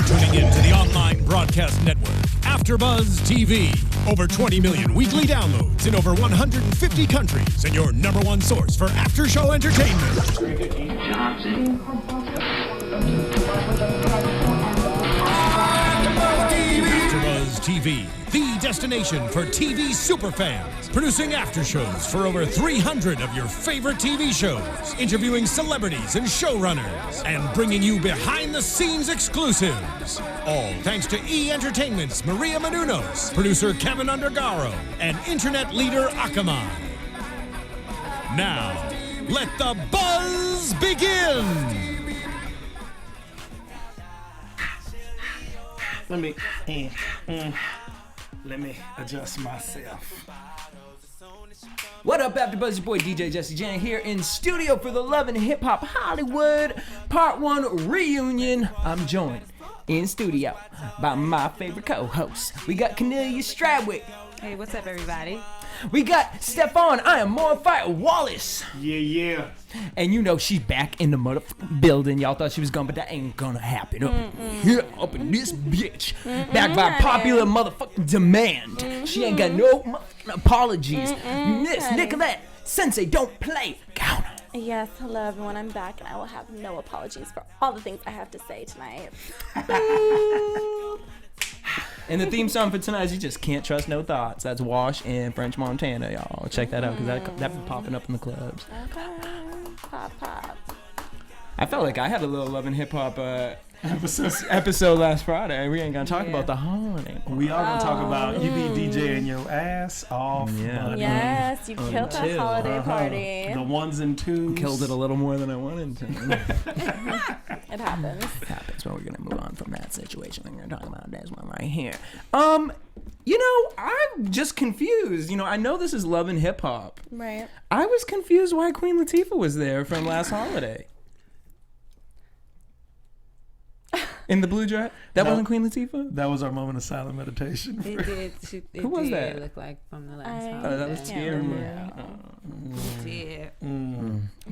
tuning in to the online broadcast network, AFTERBUZZ TV. Over 20 million weekly downloads in over 150 countries, and your number one source for after-show entertainment. AFTERBUZZ TV, the destination for TV superfans, producing after-shows for over 300 of your favorite TV shows, interviewing celebrities and showrunners, and bringing you behind-the-scenes exclusives. All thanks to E! Entertainment's Maria Menounos, producer Kevin Undergaro, and internet leader Akamai. Now, let the buzz begin! Let me adjust myself. What up, AfterBuzz? Your boy DJ Jesse Janedy here in studio for the Love and Hip Hop Hollywood Part 1 reunion. I'm joined in studio by my favorite co-hosts. We got Kennelia Stradwick. Hey, what's up, everybody? We got Stephaune Wallace. Yeah. And you know she's back in the motherfucking building. Y'all thought she was gone, but that ain't gonna happen. Up in this bitch. Back by popular motherfucking demand. She ain't got no motherfucking apologies. Miss Nicolette, Sensei don't play Gaona. Yes, hello everyone, I'm back and I will have no apologies for all the things I have to say tonight. And the theme song for tonight is You Just Can't Trust No Thoughts. That's Wash and French Montana, y'all. Check that out, because that be popping up in the clubs. Okay, pop. I felt like I had a little Love and Hip Hop episode last Friday. We ain't gonna talk about the holiday. We are gonna talk about you be DJing your ass off. Yeah. Yes, you killed that holiday party. The ones and twos. Killed it a little more than I wanted to. It happens. It happens. Well, we're gonna move on from that situation. We're gonna talk about this one right here. You know, I'm just confused. You know, I know this is Love and Hip Hop. Right. I was confused why Queen Latifah was there from last holiday. In the blue dress? That wasn't Queen Latifah? That was our moment of silent meditation. It did. Who was that? Look like from the last I holiday. That was Tiara. Yeah.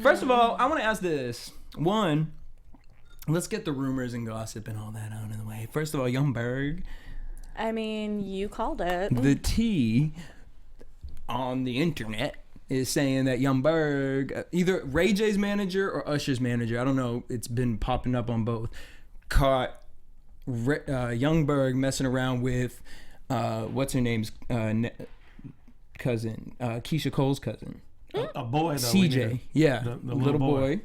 First of all, I want to ask this. One, let's get the rumors and gossip and all that out of the way. First of all, Young Berg. I mean, you called it. The T on the internet is saying that Young Berg, either Ray J's manager or Usher's manager, I don't know, it's been popping up on both, caught Young Berg messing around with what's her name's cousin, Keisha Cole's cousin, A boy though. CJ, yeah, the little boy.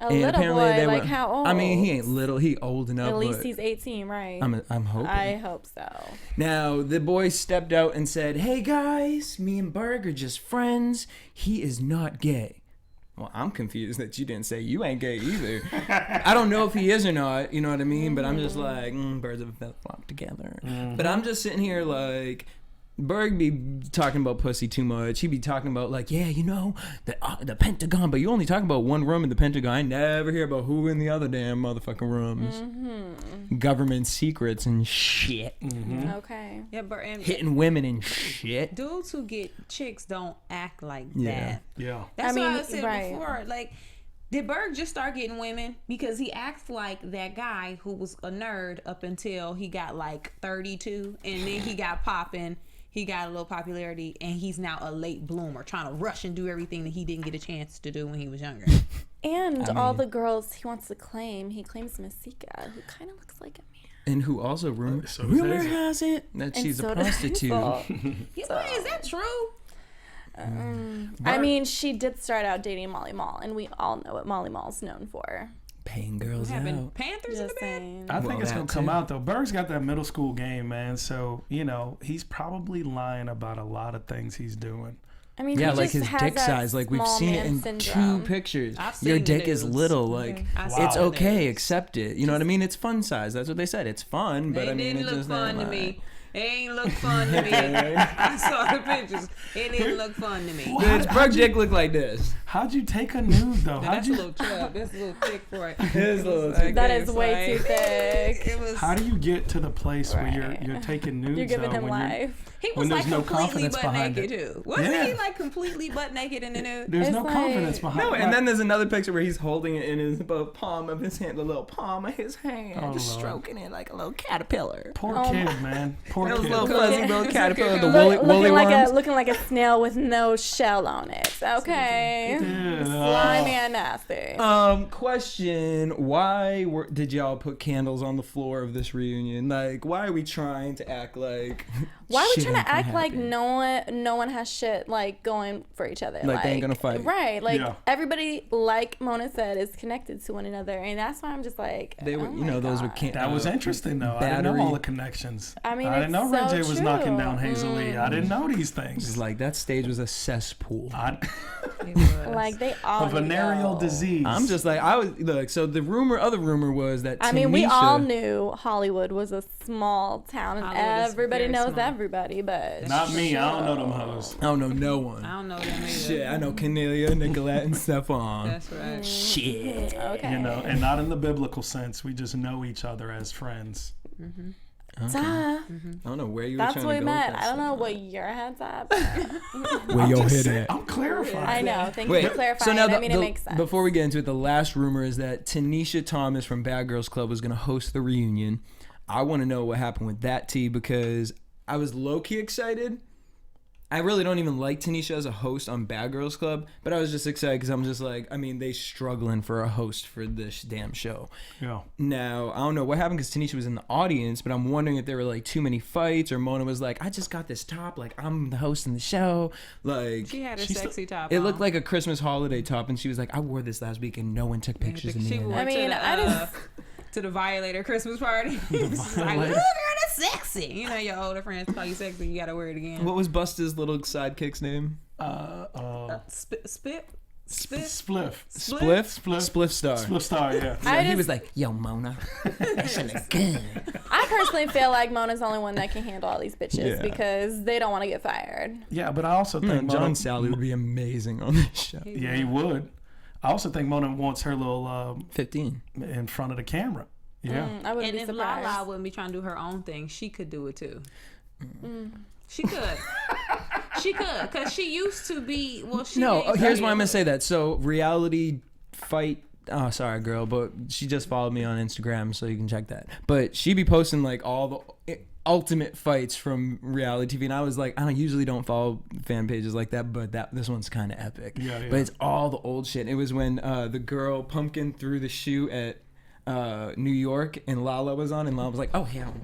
A little boy, like how old? I mean, he ain't little, he old enough. At least he's 18, right? I'm hoping. I hope so. Now, the boy stepped out and said, "Hey guys, me and Berg are just friends. He is not gay." Well, I'm confused that you didn't say you ain't gay either. I don't know if he is or not, you know what I mean? But I'm just like, birds of a feather flock together. But I'm just sitting here like, Berg be talking about pussy too much. He be talking about like, yeah, you know, the Pentagon, but you only talk about one room in the Pentagon. I never hear about who in the other damn motherfucking rooms. Government secrets and shit. Okay. Yeah, but Hitting women and shit. dudes who get chicks don't act like Yeah. that. Yeah. That's I mean, what I said right. before. Like, did Berg just start getting women? Because he acts like that guy who was a nerd up until he got like 32, and then he got popping. He got a little popularity, and he's now a late bloomer, trying to rush and do everything that he didn't get a chance to do when he was younger. And all the girls he wants to claim, he claims Masika, who kind of looks like a man. And who also rumor Hazel. has it that And she's so a does prostitute. Hazel. Is that true? I mean, she did start out dating Molly Mall, and we all know what Molly Mall's known for. Paying girls Having out. Panthers in the Just bed? saying. I think it's that gonna come too. out though. Berg's got that middle school game, man. So you know he's probably lying about a lot of things he's doing. I mean, Yeah, he like just his has dick that size. Like we've small seen it man in syndrome. 2 pictures. I've seen Your the dick is nudes. little. Like I've it's seen the okay, nudes. accept it. You know what I mean? It's fun size. That's what they said. It's fun, but They I mean, didn't it's look just fun not to me. It ain't look fun to me. I saw the pictures. It didn't look fun to me. Bitch, Berg dick look like this. How'd you take a nude though? That's a little chub. That's a little thick for it. It's a little thick. That is way too thick. It was. How do you get to the place where Right. you're taking nudes? You're giving though, him when life. He when was like there's no completely confidence butt behind naked it. too. Wasn't Yeah. he like completely butt naked in the nude? There's It's no like- confidence behind No, it. and then there's another picture where he's holding it in his palm of his hand, the little palm of his hand, Oh, just Lord. stroking it like a little caterpillar. Poor Oh kid, my- man. Poor That was kid. little fuzzy little caterpillar, the Look- woolly worms. looking like a snail with no shell on it. Okay. Dude, Slimy and nasty. Question: why did y'all put candles on the floor of this reunion? Like, why are we trying to act like? Why are we shit trying ain't to gonna act like happen? no one has shit like going for each other? Like they ain't gonna fight. Right. Like Yeah. everybody, like Mona said, is connected to one another, and that's why I'm just like, They were, oh you know, my those were God. That was interesting though. I didn't know battery. all the connections. I mean, I didn't know it's Ray so J was true. knocking down Hazel Lee. I didn't know these It's things. like that stage was a cesspool. It was. Like they all A venereal know. disease. I'm just like look. So the other rumor was that I mean, we Tanisha- all knew Hollywood was a small town, and Hollywood is everybody very knows small. everybody. But Not me. I don't know them hoes. I don't know no one. I don't know them either. Shit, I know Kennelia, Nicolette, and Stephaune. That's right. Shit. okay, You know, and not in the biblical sense. We just know each other as friends. Duh. I don't know where you were That's trying what to we go meant. with I that don't know stuff. what your head's at. But Where your Just head saying- at? I'm clarifying. I know. Thank you Wait, for clarifying. so now I mean, it makes sense. before we get into it, the last rumor is that Tanisha Thomas from Bad Girls Club was going to host the reunion. I want to know what happened with that tea because I was low-key excited. I really don't even like Tanisha as a host on Bad Girls Club, but I was just excited because I'm just like, I mean, they struggling for a host for this damn show. Yeah. Now, I don't know what happened because Tanisha was in the audience, but I'm wondering if there were like too many fights or Mona was like, I just got this top, like I'm the host in the show. Like, She had a She's sexy top. it on. looked like a Christmas holiday top, and she was like, I wore this last week and no one took pictures of me. She in it." wore I mean, to the, I just- to the Violator Christmas party. It's like, Violator. ooh, girl, that's sexy. You know, your older friends call you sexy. You gotta wear it again. What was Busta's little sidekick's name? Spit. Spliff. Spliff Star. Spliff Star, yeah. I He just- was like, yo, Mona, that shit look good. I personally feel like Mona's the only one that can handle all these bitches Yeah. because they don't want to get fired. Yeah, but I also think John Mona, Sally would be amazing on this show. Yeah, he would. I also think Mona wants her little 15. in front of the camera. Yeah. I wouldn't And be if surprised. Lala wouldn't be trying to do her own thing, she could do it too. She could. She could, cause she used to be. Well, she No, didn't here's say why I'm it. gonna say that. So reality fight. Oh, sorry, girl, but she just followed me on Instagram, so you can check that. But she be posting like all the ultimate fights from reality TV, and I was like, I usually don't follow fan pages like that, but this one's kind of epic. Yeah. But it's all the old shit. It was when the girl Pumpkin threw the shoe at New York, and Lala was on, and Lala was like, "Oh hell!"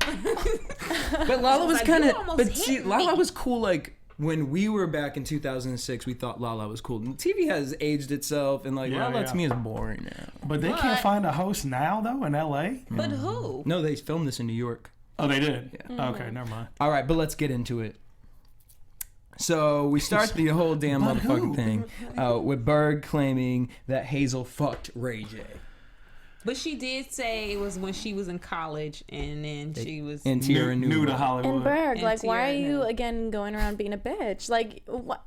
But Lala was Like, kind you of, almost but hit see, me. Lala was cool. Like when we were back in 2006, we thought Lala was cool. And TV has aged itself, and like Yeah, Lala yeah. to me is boring now. But they can't find a host now, though, in L.A.? But who? No, they filmed this in New York. Oh, they did? Yeah. Okay, never mind. All right, but let's get into it. So we start the whole damn But motherfucking who? thing with Berg claiming that Hazel fucked Ray J. But she did say it was when she was in college, and then she was. And Tierra knew New to about it. Hollywood. And Berg, And like, why are Tierra you Hill. again going around being a bitch? Like, what?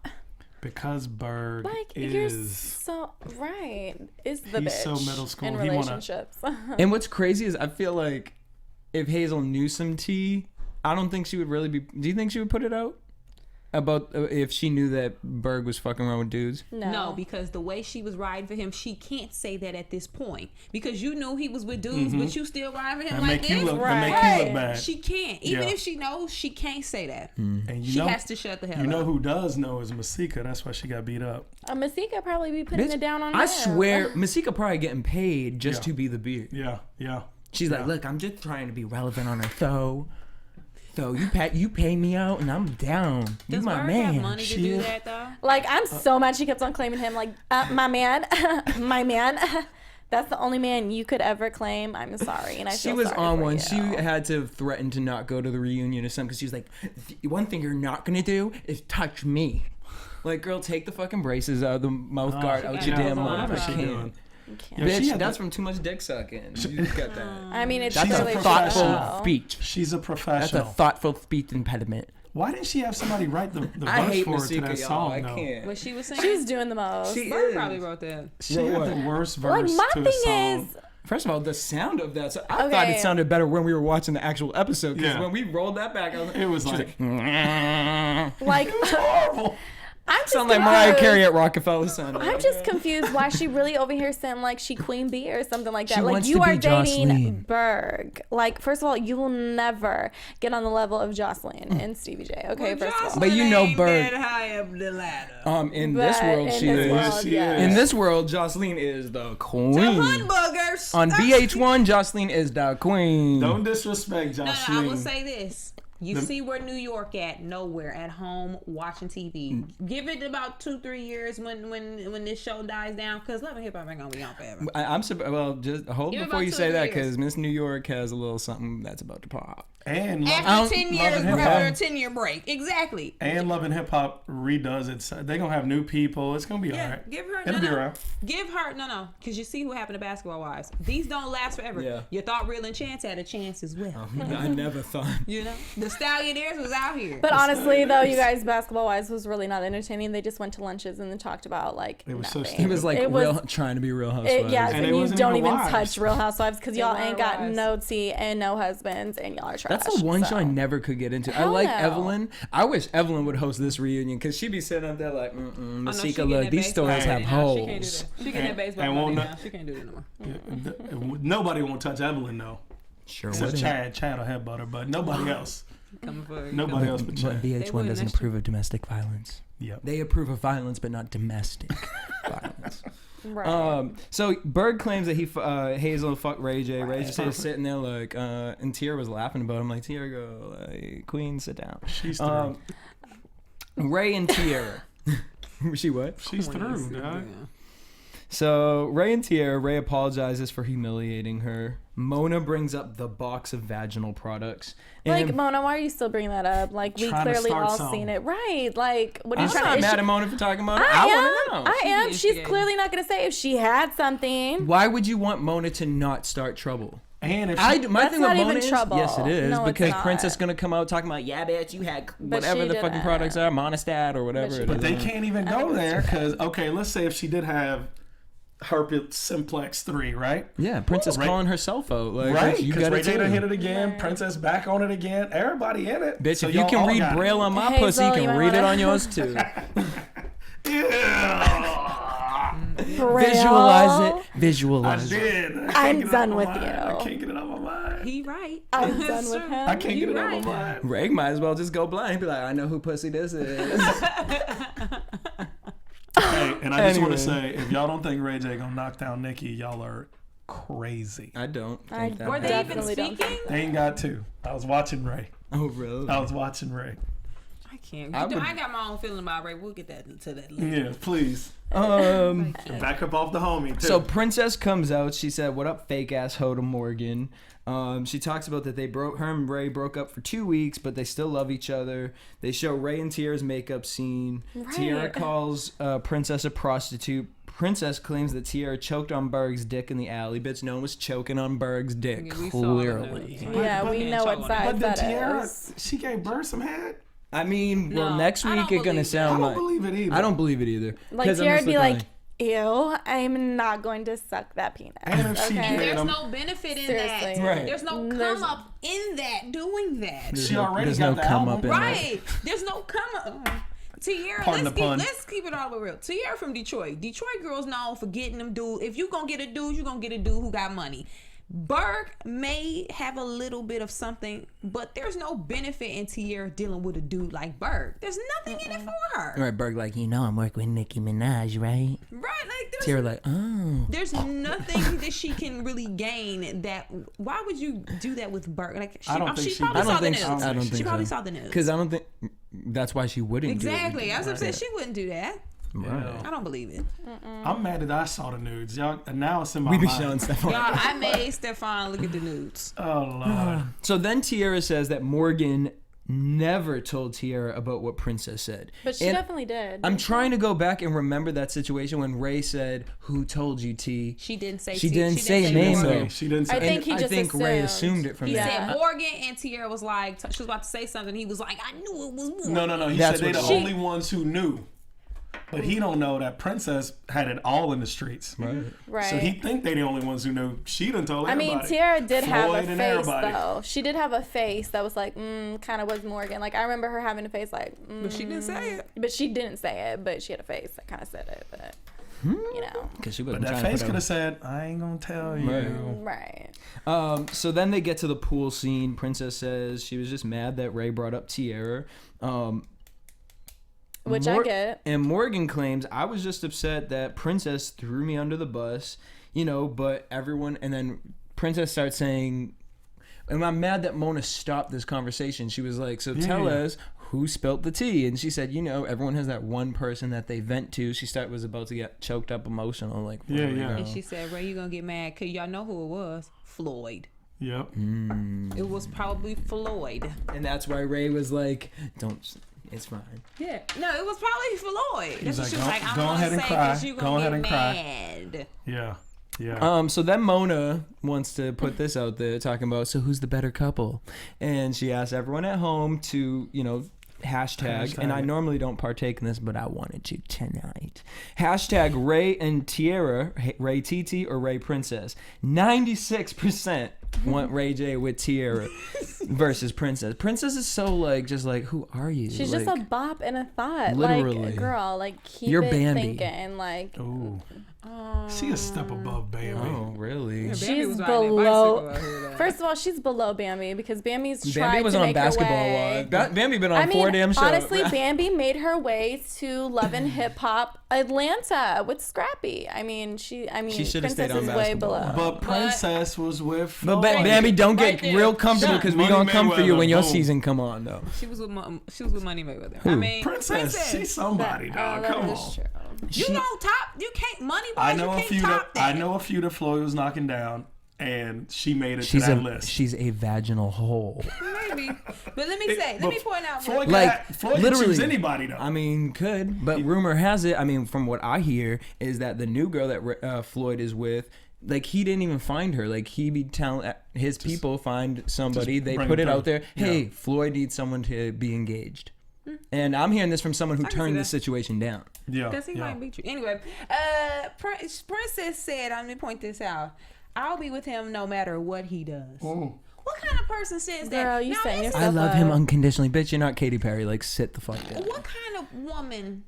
Because Berg Like, you're is... so right. Is the He's bitch so middle school. in He wanna- relationships? And what's crazy is I feel like if Hazel knew some tea, I don't think she would really be. Do you think she would put it out about if she knew that Berg was fucking around with dudes? No, because the way she was riding for him, she can't say that at this point because you knew he was with dudes, but you still riding for him That like make you this. look, that Right. make you look bad. She can't. Even Yeah. if she knows, she can't say that. And you She know, has to shut the hell you know up. who does know is Masika. That's why she got beat up. Masika probably be putting Bitch, it down on I him. swear, Masika probably getting paid just Yeah. to be the beard. Yeah, yeah. She's like, look, I'm just trying to be relevant on her show. So you pay me out and I'm down. You Does my Berg man. have money to She- do that though? Like, I'm so mad she kept on claiming him. Like, my man, my man. That's the only man you could ever claim. I'm sorry, and I She feel was sorry on for one. you. She had to threaten to not go to the reunion or something because she was like, one thing you're not gonna do is touch me. Like, girl, take the fucking braces out of the mouth guard out your got damn those on. mouth. Whatever I she can't. doing. can't. Yeah, she Bitch, had that's the- from too much dick sucking. You got that. I mean, it's That's clearly a just thoughtful show. speech. She's a That's a professional. thoughtful speech impediment. Why didn't she have somebody write the I verse hate for her to Masika, that y'all. song? I though? can't. What she was saying? She was doing the most. She Berg is. probably wrote that. She had the worst Like, verse my to the thing song. is, First of all, the sound of that. So I thought it Okay. sounded better when we were watching the actual episode. Because Yeah. when we rolled that back, I was It was like, like, horrible. I'm just sound like Mariah confused. Carey at Rockefeller Center. I'm just confused why she really over here saying like she Queen Bee or something like that. She Like wants you to are be dating Jocelyn. Berg. Like first of all, you will never get on the level of Jocelyn and Stevie J. Okay, first of all. But you know Berg. high up the ladder. In this But world, in she this is. world, She yes. is. In this world, Jocelyn is the queen. Boogers. On VH1, Jocelyn is the queen. Don't disrespect No, Jocelyn. I will say this. You see where New York at? Nowhere. At home watching TV. Give it about 2-3 years when this show dies down, because Love and Hip Hop ain't gonna be on forever. I'm well. Just hold Give it before about you 2 say or 3 that, years. because Miss New York has a little something that's about to pop. And After 10 years, Love and Hip after a Hop. 10-year break. Exactly. And Love and Hip Hop redoes it. So they're gonna have new people. It's gonna be Yeah, alright. give her It'll be around. Give her because you see what happened to Basketball Wives. These don't last forever. Yeah. You thought Real and Chance had a chance as well. I never thought. You know, the Stallionaires was out here. But honestly, though, you guys, Basketball Wives was really not entertaining. They just went to lunches and then talked about like It was so nothing. stupid. It was like It was- real, trying to be Real Housewives. Yes, And and it you wasn't don't even even wives. touch Real Housewives because y'all weren't ain't got wives. no tea and no husbands and y'all are trash. That's the one so. show I never could get into. Hell I like no. Evelyn. I wish Evelyn would host this reunion, because she'd be sitting up there like, Oh, no, she Masika, getting look, that these baseball stories have money now. She can't do holes. that. She getting that baseball And money won't now. She can't do that no more. Nobody won't touch Evelyn though. Sure Except wouldn't. Chad. Chad will headbutt her, but nobody else. Coming for her. Nobody else but But Chad. They VH1 would doesn't next approve of domestic violence. Yep. They approve of violence, but not domestic violence. Right. So Berg claims that Hazel fucked Ray J. Ray J was sitting there like, and Tiara was laughing about him like, Tiara, go, like, Queen, sit down. She's through. Ray and Tiara. She what? She's through, dog. So Ray and Tiara, Ray apologizes for humiliating her. Mona brings up the box of vaginal products. Like, And Mona, why are you still bringing that up? Like, we Trying to clearly start all something. seen it. Right. Like, what are you I'm trying not to... mad at Mona for talking about it. I want am. to know. I am. She's instigating. clearly not going to say if she had something. Why would you want Mona to not start trouble? And if My she, my That's thing not with Mona even is, trouble. yes, it is, No, it's because not. Princess gonna come out talking about, yeah, bitch, you had whatever she the fucking didn't. products are, Monistat or whatever she it but is. they can't even go there because let's say if she did have herpes simplex 3, right? Yeah, Princess Ray- calling herself out, like, Right, bitch, you because got Ray it J done hit too. it again. Right. Princess back on it again. Everybody in it. Bitch, So if you y'all can all read got it. Braille on my Hazel, pussy, you you can might read it wanna- on yours too. Braille. Visualize it. I Visualize it. did. I can't I'm get it done off my with mind. you. I can't get it off my mind. He right. I'm It's done with true. him. I can't get it right. off my mind. Ray might as well just go blind. He'd be like, I know who pussy this is. Hey, and I just want to Anyway. say, if y'all don't think Ray J gonna knock down Nicki, y'all are crazy. I don't I think that. Were they happened. even Definitely don't speaking? They ain't got to. I was watching Ray. Oh, really? I was watching Ray. I can't. I I, would- got my own feeling about Ray. We'll get that to that later. Yeah, please. Back up off the homie, too. So Princess comes out. She said, "What up, fake ass hoe to Morgan?" She talks about that her and Ray broke up for 2 weeks, but they still love each other. They show Ray and Tiara's makeup scene. Right. Tiara calls Princess a prostitute. Princess claims that Tiara choked on Berg's dick in the alley. Bitch, no one was choking on Berg's dick. Yeah, we saw all of Clearly. that. Yeah, we know what but size the that Tiara, is. she gave birth some head. I mean, well, No, next I week don't it's gonna believe that. I sound don't like. believe it either. I don't believe it either. Like, 'Cause I'm Tiara'd just be looking like, ew, I'm not going to suck that penis. And if she Okay? did, There's I'm- no benefit in Seriously. that. Right. There's no There's- come up in that doing that. She already There's got no the come album. up in that. Right. There's no come up. Tiara, Pardon the pun. let's keep it all the way real. Tiara from Detroit. Detroit girls known for getting them dudes. If you gonna get a dude, you gonna get a dude who got money. Berg may have a little bit of something, but there's no benefit in Tiara dealing with a dude like Berg. There's nothing in it for her. All right, Berg, like, I'm working with Nicki Minaj, right? Right? Like Tiara, like, oh. there's nothing that she can really gain. That why would you do that with Berg? Like I don't think she she probably does. saw I don't the think news. so. I don't think She probably so. saw the news. Because I don't think that's why she wouldn't Exactly. do it. I was gonna say she wouldn't do that. Right. I don't believe it. I'm mad that I saw the nudes. Y'all, and now it's in my We be mind. showing stuff Y'all, on. I made Stephaune look at the nudes. Oh, Lord. So then Tiara says that Morgan never told Tiara about what Princess said. But she definitely did. I'm trying to go back and remember that situation when Ray said, "Who told you, T?" She didn't say. She didn't say a name though. She didn't say. I think Ray assumed it from He that. said Morgan, and Tiara was like, she was about to say something. He was like, I knew it was Morgan. No. He That's said they what the only ones who knew. But he don't know that Princess had it all in the streets. Right. So he think they the only ones who knew. She done told everybody. I mean, Tiara did have a Floyd and face, everybody. though. She did have a face that was like, kind of was Morgan. Like, I remember her having a face like, But she didn't say it. But she didn't say it, but she had a face that kind of said it. But, you know. Because she But wasn't that trying face to could have said, I ain't going to tell you. Right. So then they get to the pool scene. Princess says she was just mad that Ray brought up Tiara. Which I get. And Morgan claims, I was just upset that Princess threw me under the bus, but everyone, and then Princess starts saying, and I'm mad that Mona stopped this conversation. She was like, so tell us who spilled the tea. And she said, everyone has that one person that they vent to. She was about to get choked up emotional. Like, And she said, Ray, you going to get mad because y'all know who it was. Floyd. Yep. It was probably Floyd. And that's why Ray was like, it's fine. Yeah. No, it was probably Floyd. That's what she was like, I'm go going ahead to and say cry. because you're Go going ahead to and get cry. mad. Yeah. So then Mona wants to put this out there, talking about, so who's the better couple? And she asks everyone at home to, hashtag, and I normally don't partake in this, but I wanted to tonight. Hashtag Ray and Tiara, Ray TT or Ray Princess. 96% want Ray J with Tiara versus Princess. Princess is so just who are you? She's just a bop and a thought. Literally. Like, girl, keep You're it Bambi. thinking. Ooh. She a step above Bambi. Oh, really? She's below. First of all, she's below Bambi because Bambi's tried Bambi was to on make Basketball her way. Bambi been on 4 damn shows. Honestly, Bambi made her way to Love and Hip Hop Atlanta with Scrappy. She should have stayed Princess on is way Basketball. below. But Princess was with But Floyd. Bambi, don't get Right there. real comfortable because we Money gonna come for you Mayweather, when your boom. season come on though. She was with Money Mayweather. Princess, she's somebody, dog. That Come is on. true. You can't money wise. I know a few that Floyd was knocking down, and she made it to that list. She's a vaginal hole. Maybe, but let me point out. Floyd Floyd can literally choose anybody though. Could, but rumor has it. From what I hear, is that the new girl that Floyd is with, he didn't even find her. He be telling his people find somebody. They put it out there. Hey, Floyd needs someone to be engaged. And I'm hearing this from someone who turned the situation down. Yeah, because he might beat you. Anyway, Princess said, let me point this out. I'll be with him no matter what he does. Ooh. What kind of person says that? Girl, you setting yourself I love him unconditionally. Bitch, you're not Katy Perry. Sit the fuck down. What kind of woman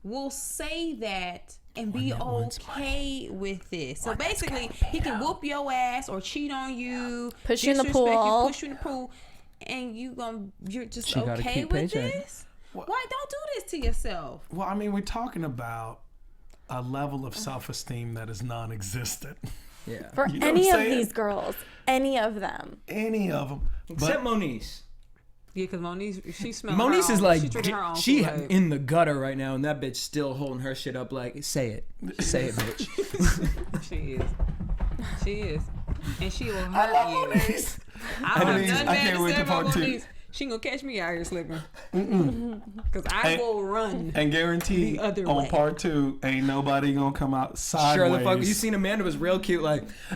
will say that and be okay with this? So basically, he can whoop your ass or cheat on you, push you in the disrespect pool. you, push you in the pool, and you're just She gotta okay keep with paycheck. this? Why don't do this to yourself? Well, we're talking about a level of self-esteem that is non-existent. Yeah. For You know any what of I'm saying? these girls, any of them. Any of them. Except Moniece. Yeah, because Moniece, she smells. Moniece is she drinking her own she Kool-Aid. in the gutter right now, and that bitch still holding her shit up say it, bitch. She is, and she will I hurt love you. Moniece. I don't have nothing I bad can't to wait say to about part 2. Moniece. She gonna catch me out here slipping. Because I will run. And guarantee The other on way. part 2, ain't nobody gonna come out sideways. Sure the fuck. You seen Amanda was real cute.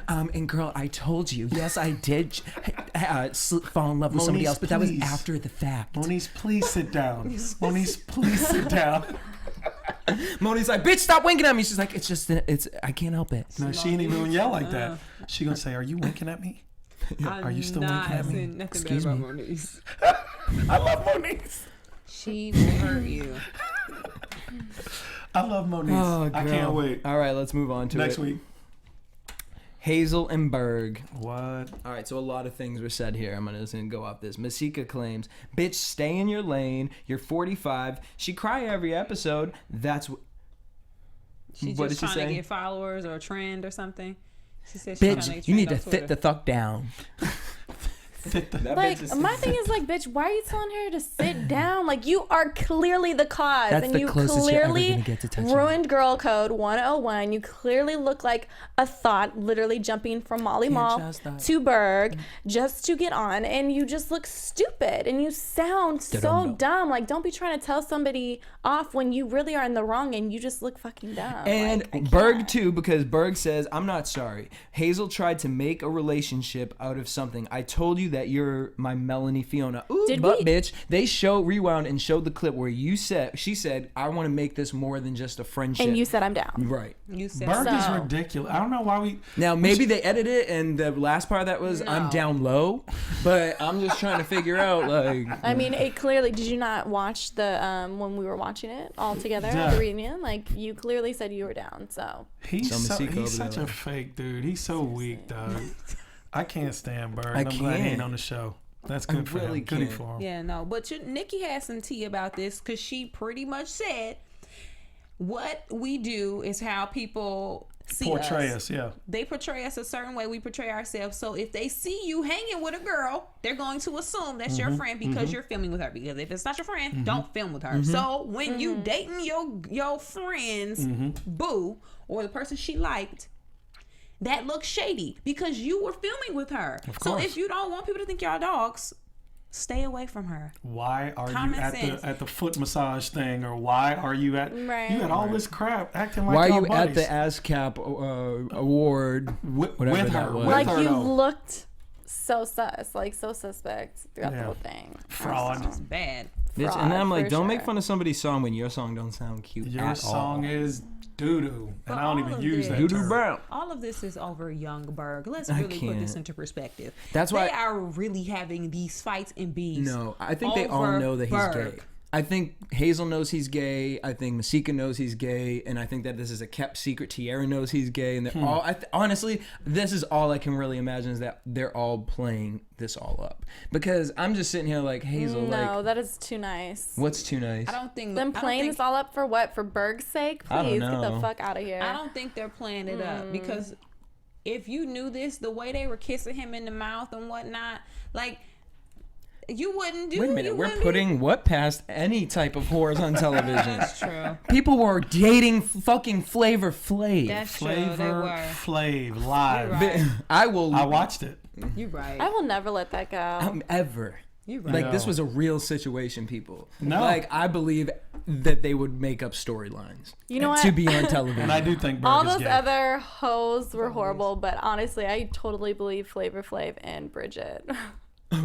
And girl, I told you. Yes, I did fall in love with somebody Moniece, else, but that was please. after the fact. Moniece, please sit down. Moniece, please sit down. Moniece's like, bitch, stop winking at me. She's like, I can't help it. No, she ain't even gonna yell like that. She gonna say, "Are you winking at me? Are you still winking at me?" Nothing Excuse bad me. about Moniece. I love Moniece. She will hurt you. I love Moniece. Oh, I can't wait. All right, let's move on to Next it. week. Hazel and Berg. What? All right, so a lot of things were said here. I'm just going to go off this. Masika claims, bitch, stay in your lane. You're 45. She cry every episode. That's what... She's What just did she trying to say? get followers or a trend or something. She said she's trying to Bitch, get you need to trend on fit the Twitter. fuck down. Like, my thing is like, bitch, why are you telling her to sit down? Like, you are clearly the cause. That's and the you closest you're ever clearly gonna get to touching ruined girl code 101. You clearly look like a thought, literally jumping from Molly Mall to Berg just to get on. And you just look stupid. And you sound so dumb. Like, don't be trying to tell somebody off when you really are in the wrong and you just look fucking dumb. And like, Berg too, because Berg says, I'm not sorry. Hazel tried to make a relationship out of something. I told you that you're my Melanie Fiona. Ooh, bitch. They rewound and showed the clip where she said, I want to make this more than just a friendship. And you said I'm down. Right. You said Berg is ridiculous. I don't know why Now, maybe they edited it and the last part of that was, I'm down low. But I'm just trying to figure out, like... I mean, it clearly... Did you not watch the... when we were watching it all together at the reunion? Like, you clearly said you were down, so... He's such a fake dude. He's so weak, dog. I can't stand Berg. I'm glad he ain't on the show. That's good for him. Good for him. Yeah, no. But Nikki has some tea about this because she pretty much said what we do is how people portray us. Yeah. They portray us a certain way. We portray ourselves. So if they see you hanging with a girl, they're going to assume that's your friend because you're filming with her. Because if it's not your friend, don't film with her. So when you dating your friend's boo or the person she liked, that looks shady because you were filming with her. So if you don't want people to think y'all dogs, stay away from her. Why are you at the foot massage thing, or why are you at you had all this crap acting like why y'all are you buddies? at the ASCAP award whatever with that her? was. Like you looked so sus, like so suspect throughout the whole thing. Fraud. It's bad. Bitch, and then I'm like, don't make fun of somebody's song when your song don't sound cute Your at song all. is doo-doo, and I don't even use that Doo-doo term. brown. All of this is over young Berg. Let's really put this into perspective. That's why they are really having these fights and beefs. No, I think they all know that he's gay. I think Hazel knows he's gay. I think Masika knows he's gay, and I think that this is a kept secret. Tiara knows he's gay, and they're all. Honestly, this is all I can really imagine is that they're all playing this all up. Because I'm just sitting here like Hazel. No, that is too nice. What's too nice? I don't think them playing this all up for what? For Berg's sake? Please get the fuck out of here. I don't think they're playing it up because if you knew this, the way they were kissing him in the mouth and whatnot, like. You wouldn't do. Wait a minute, we're putting what past any type of whores on television? That's true. People were dating fucking Flavor Flav. That's true. They were. Flav live. Right. I watched it. You're right. I will never let that go. Ever. You're right. Like this was a real situation, people. No. Like I believe that they would make up storylines. You know what? To be on television. And I do think Berg all is those gay. other hoes were horrible, but honestly, I totally believe Flavor Flav and Bridget. They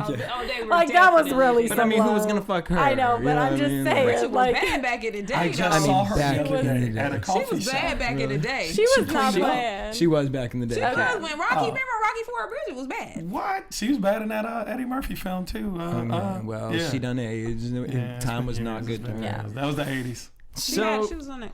were like that was really. But I mean, who was gonna fuck her? I know, but I'm just saying. Richard was like, bad back in the day. I just saw her back the other in the day day. at a She coffee was shop. bad back in the day. she was not playing. She was back in the day. She was when Rocky. Remember Rocky IV? Bridget was bad. What? She was bad in that Eddie Murphy film too. Well, she done aged. Time was not good to her. Yeah. That was the 80s. So she was on it.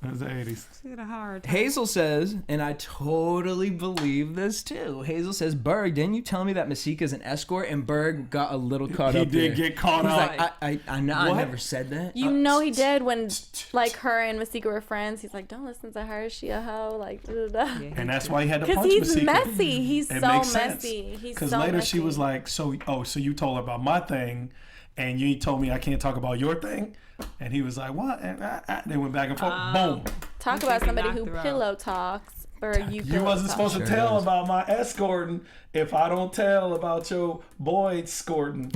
That was the 80s. She had a hard time. Hazel says, and I totally believe this too. Hazel says, Berg, didn't you tell me that Masika's an escort? And Berg got a little caught up. He did get caught He's up. like, I never said that. You know he did when like her and Masika were friends. He's like, don't listen to her. She a hoe. Like, and that's why he had to punch because he's Masika. messy. He's It so makes sense. messy. He's Because so later messy. she was like, so you told her about my thing, and you told me I can't talk about your thing. And he was like, what? And they went back and forth. Boom. Talk about somebody who pillow talks. Berg, You wasn't supposed to tell about my escorting if I don't tell about your boy escorting.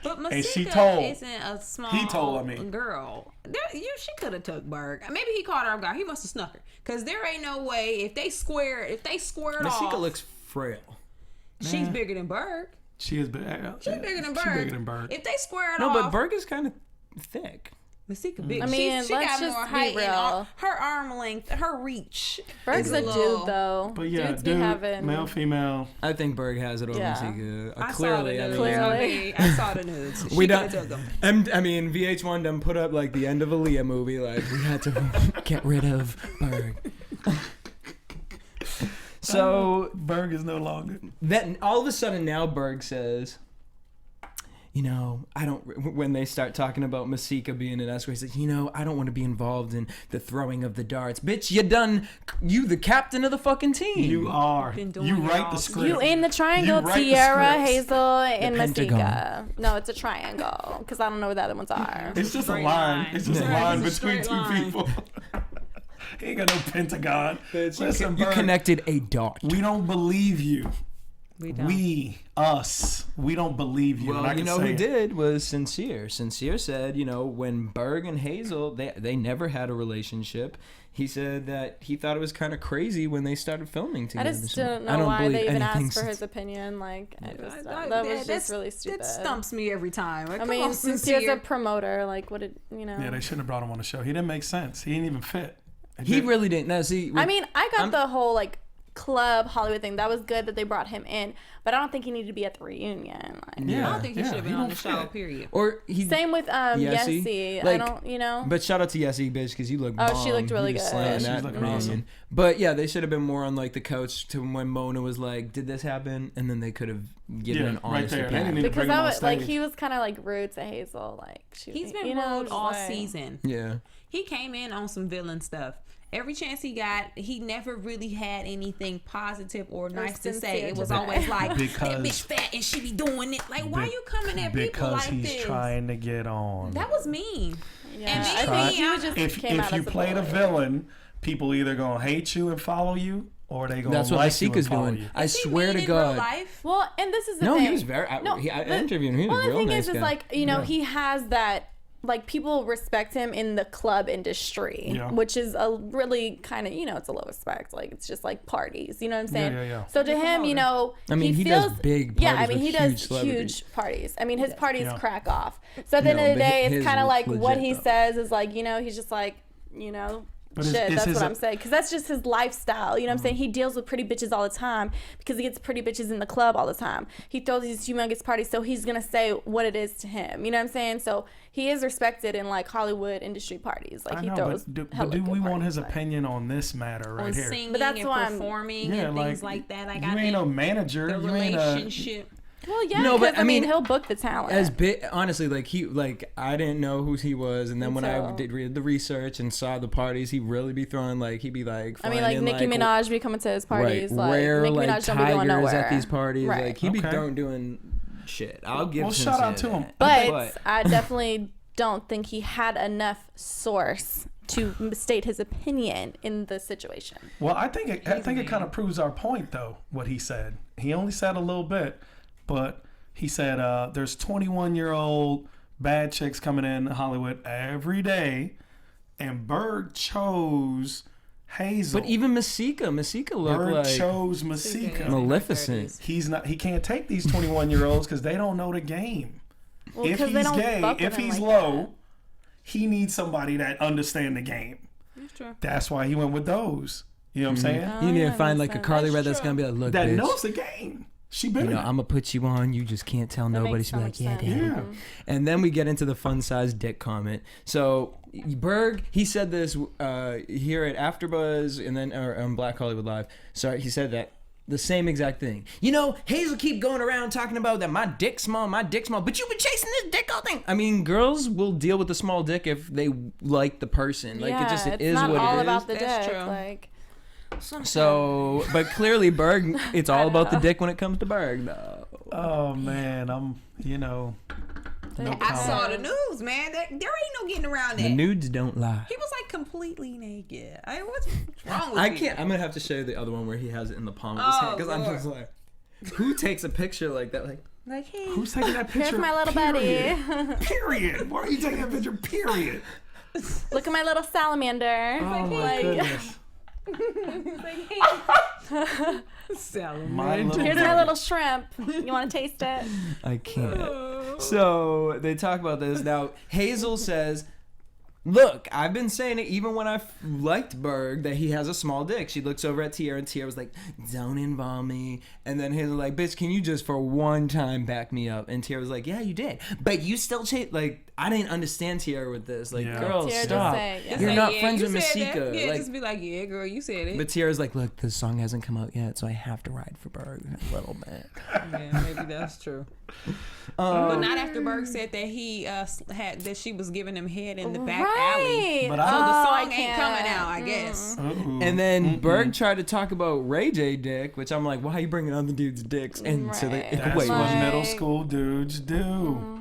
But Masika And she told. isn't a small He told, I mean. girl. She could have took Berg. Maybe he caught her off guard. He must have snuck her. Because there ain't no way if they squared off. Masika looks frail. She's bigger than Berg. She is big. She's bigger than Berg. She's bigger than Berg. If they squared No, off. but Berg is kind of thick. Masika big. I mean, she let's got just more be height real. and her arm length, her reach. Berg's is a little- dude though. But yeah, Dudes be dude, having male, female. I think Berg has it over Yeah. Masika. I Clearly, saw the nudes. Clearly. I saw the nudes. We She done. coulda took 'em. I mean, VH1 done put up like the end of a Leah movie. Like we had to get rid of Berg. So Berg is no longer. then all of a sudden now Berg says, you know, when they start talking about Masika being an escort, he says, you know, I don't want to be involved in the throwing of the darts. Bitch, you the captain of the fucking team. You are. You write the script. You in the triangle, Tiara, Hazel, and Masika. No, it's a triangle, because I don't know what the other ones are. It's just a line. It's just a line between two people. He ain't got no pentagon. Listen, you connected a dot. We don't believe you. We don't believe you. Well, you know who did was Sincere. Sincere said, you know, when Berg and Hazel, they never had a relationship. He said that he thought it was kind of crazy when they started filming together. I just don't know why they even asked for his opinion. Like, that was just really stupid. That stumps me every time. Like, I mean, Sincere's a promoter. Like, what did, you know? Yeah, they shouldn't have brought him on the show. He didn't make sense. He didn't even fit. He really didn't. No, see, I mean, I got the whole, like, club Hollywood thing. That was good that they brought him in, but I don't think he needed to be at the reunion. Like, I don't think he should have been on the show, period. Or same with Yessie. Like, I don't, you know. But shout out to Yessie, bitch, because you look bomb. She looked really good. Yeah, she was looking awesome. But yeah, they should have been more on like the couch to when Mona was like, "Did this happen?" And then they could have given an honest opinion. Because I was like, he was kind of like rude to Hazel. Like he's been rude all season. Yeah, he came in on some villain stuff. Every chance he got, he never really had anything positive or nice to say. It was always like, that bitch fat and she be doing it. Like, why are you coming at people like this? Because he's trying to get on. That was mean. Yeah. And I think he just if you played a villain, people either gonna hate you and follow you, or they gonna that's what Masika's doing. You. I swear to God. Well, and this is the thing. No, he was very. I interviewed him. He was a real nice guy. Well, the thing is like, you know, he has that. Like, people respect him in the club industry, which is a really kind of, you know, it's a low respect. Like, it's just like parties, you know what I'm saying? Yeah. So to him, you know, I mean, he does big parties. Yeah, I mean, he does huge parties. I mean, his parties crack off. So at the end of the day, it's kind of like what he says is like, you know, he's just like, you know, that's what I'm saying. Because that's just his lifestyle. You know what I'm saying? He deals with pretty bitches all the time because he gets pretty bitches in the club all the time. He throws these humongous parties, so he's going to say what it is to him. You know what I'm saying? So he is respected in, like, Hollywood industry parties. Like, he throws but do we want his opinion on this matter right here? Singing, but that's and performing and things like that. Like, you ain't no manager. The relationship. Well, yeah, no, but I mean, he'll book the talent. Honestly, I didn't know who he was, and then when I did read the research and saw the parties, he'd really be throwing he'd be like, I mean, like Nicki Minaj be coming to his parties, rare Nicki Minaj don't be going nowhere at these parties, like he'd be doing shit. I'll give. Well, shout out to him, but I definitely don't think he had enough source to state his opinion in the situation. Well, I think it kind of proves our point, though. What he said, he only said a little bit. But he said there's 21-year-old bad chicks coming in Hollywood every day, and Berg chose Hazel. But even Masika looked Berg chose Masika. Maleficent. He can't take these 21-year-olds because they don't know the game. Well, if he's gay, if he's low, he needs somebody that understand the game. That's true. That's why he went with those. You know what I'm saying? You need to find like a Carly Red that's gonna be like, look, that bitch, knows the game. She been I'm gonna put you on. You just can't tell nobody. She'll be like, yeah, Dad. And then we get into the fun size dick comment. So Berg, he said this here at AFTERBUZZ and then on Black Hollywood Live. Sorry, he said that the same exact thing. You know, Hazel keep going around talking about that my dick's small, but you've been chasing this dick all thing. I mean, girls will deal with the small dick if they like the person. Like it is what it is. It's not all about the That's dick. True. Like. So, but clearly Berg, it's all about the dick when it comes to Berg, though. Oh man, I saw the news, man. There ain't no getting around that. The nudes don't lie. He was like completely naked. What's wrong with you? I'm gonna have to show you the other one where he has it in the palm of his hand because I'm just like, who takes a picture like that? Like, hey, who's taking that picture? Here's my little buddy. Period. Why are you taking that picture? Period. Look at my little salamander. Oh my goodness. Salamander. Here's my little shrimp. You want to taste it? I can't. So they talk about this. Now, Hazel says, look, I've been saying it even when I liked Berg that he has a small dick. She looks over at Tiara and Tiara was like, don't involve me. And then Hazel like, bitch, can you just for one time back me up? And Tiara was like, yeah, you did. But you still I didn't understand Tiara with this. Like, girl, Tiara stop. You're not friends with Masika. Yeah, just be like, yeah, girl, you said it. But Tiara's like, look, the song hasn't come out yet, so I have to ride for Berg a little bit. Yeah, maybe that's true. But not after Berg said that he had that she was giving him head in the back Right. alley. But So the song ain't can't. coming out, I guess. And then Berg tried to talk about Ray J dick, which I'm like, why are you bringing other dudes' dicks? And so they That's wait. what Right. middle school dudes do.